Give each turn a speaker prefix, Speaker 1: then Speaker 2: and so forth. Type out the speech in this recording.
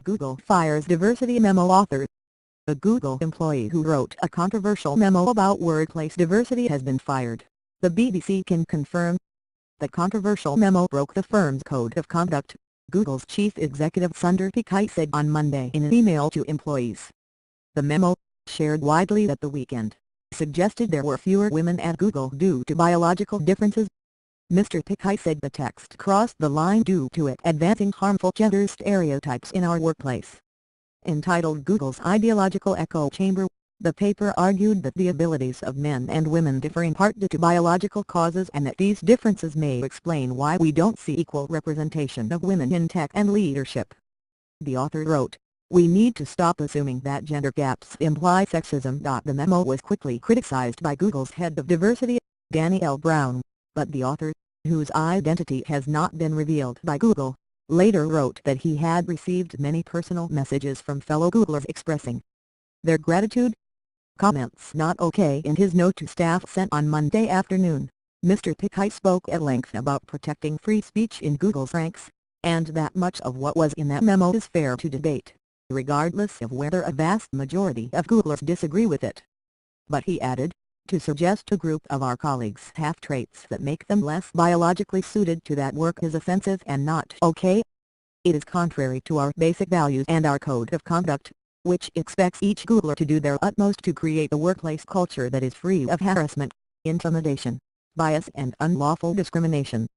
Speaker 1: Google fires diversity memo author. A Google employee who wrote a controversial memo about workplace diversity has been fired, the BBC can confirm. The controversial memo broke the firm's code of conduct, Google's chief executive Sundar Pichai said on Monday in an email to employees. The memo, shared widely at the weekend, suggested there were fewer women at Google due to biological differences. Mr. Pichai said the text crossed the line due to it advancing harmful gender stereotypes in our workplace. Entitled Google's Ideological Echo Chamber, the paper argued that the abilities of men and women differ in part due to biological causes and that these differences may explain why we don't see equal representation of women in tech and leadership. The author wrote, "We need to stop assuming that gender gaps imply sexism." The memo was quickly criticized by Google's head of diversity, Danny L. Brown, but the author, whose identity has not been revealed by Google, later wrote that he had received many personal messages from fellow Googlers expressing their gratitude. Comments not okay. In his note to staff sent on Monday afternoon, Mr. Pichai spoke at length about protecting free speech in Google's ranks, and that much of what was in that memo is fair to debate, regardless of whether a vast majority of Googlers disagree with it. But he added, to suggest a group of our colleagues have traits that make them less biologically suited to that work is offensive and not okay. It is contrary to our basic values and our code of conduct, which expects each Googler to do their utmost to create a workplace culture that is free of harassment, intimidation, bias and unlawful discrimination.